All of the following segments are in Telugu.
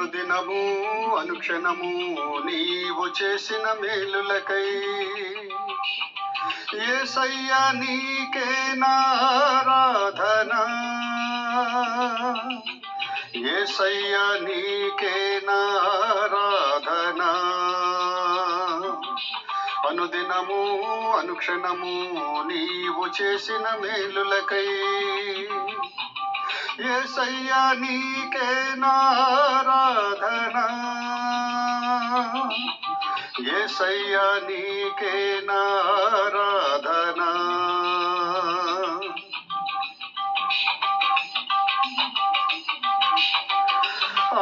అనుదినము అనుక్షణము నీవు చేసిన మేలులకై యేసయ్యా నీకే నారాధన, యేసయ్యా నీకే నారాధన. అనుదినము అనుక్షణము నీవు చేసిన మేలులకై యేసయ్యా నీకే నారాధన, యేసయ్యా నీకే నారాధన.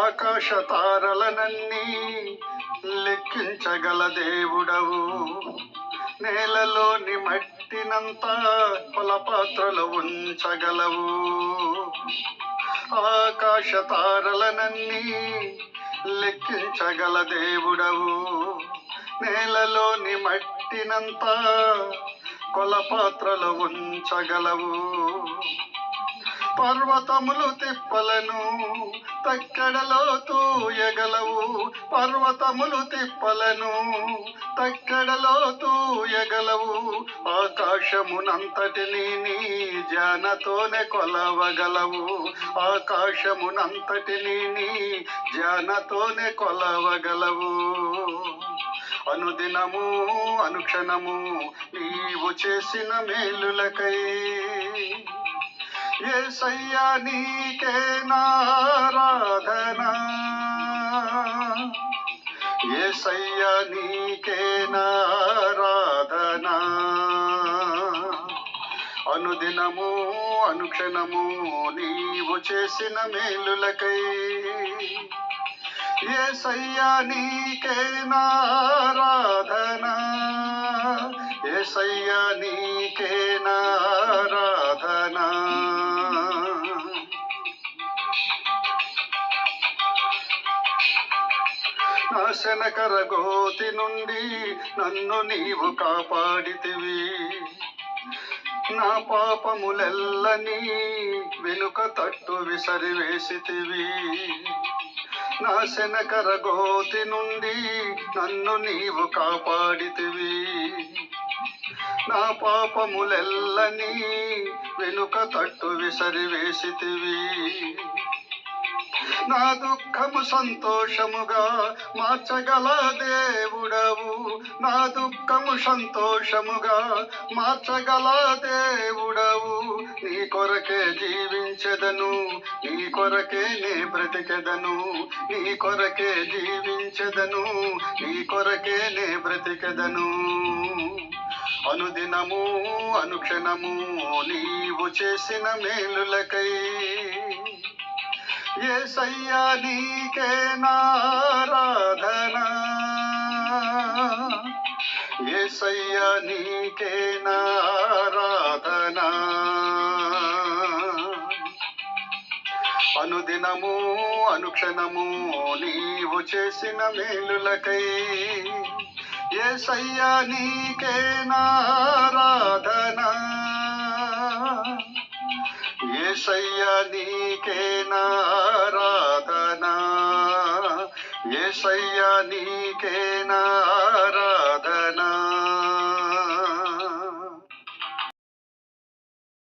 ఆకాశ తారలనన్నీ లెక్కించగల దేవుడవు, నేలలోని మట్టినంతా కొలపాత్రలో ఉంచగలవు. ఆకాశ తారలనన్నీ లెక్కించగల దేవుడవు, నేలలోని మట్టినంతా కొలపాత్రలో ఉంచగలవు. పర్వతములు తిప్పలను తక్కెడలో తూయగలవు, పర్వతములు తిప్పలను తక్కెడలో తూయగలవు. ఆకాశమునంతటిని నీ జ్ఞానతోనే కొలవగలవు, ఆకాశమునంతటిని నీ జ్ఞానతోనే కొలవగలవు. అనుదినము అనుక్షణము నీవు చేసిన మేలులకై యేసయ్యా నీకే నారాధన, యేసయ్యా నీకే నారాధన. అనుదినము అనుక్షణము నీవు చేసిన మేలులకై యేసయ్యా నీకే నారాధన, యేసయ్యా నీకే నారాధన. నాశనకర గోతి నుండి నన్ను నీవు కాపాడితివి, నా పాపములెల్లని వెనుక తట్టు విసరివేసితివి. నాశనకర గోతి నుండి నన్ను నీవు కాపాడితివి, నా పాపములెల్లని వెనుక తట్టు విసరివేసితివి. నా దుఃఖము సంతోషముగా మార్చగల దేవుడవు, నా దుఃఖము సంతోషముగా మార్చగల దేవుడవు. నీ కొరకే జీవించెదను, నీ కొరకే నే బ్రతికెదను, నీ కొరకే జీవించెదను, నీ కొరకే నే బ్రతికెదను. అనుదినము అనుక్షణము నీవు చేసిన మేలులకై యేసయ్యా నీకే నారాధన, యేసయ్యా నీకే నారాధన. అనుదినము అనుక్షణము నీవు చేసిన మేలులకై యేసయ్యా నీకే నారాధన, యేసయ్యా నీకే నారాధన, యేసయ్యా నీకే నారాధన.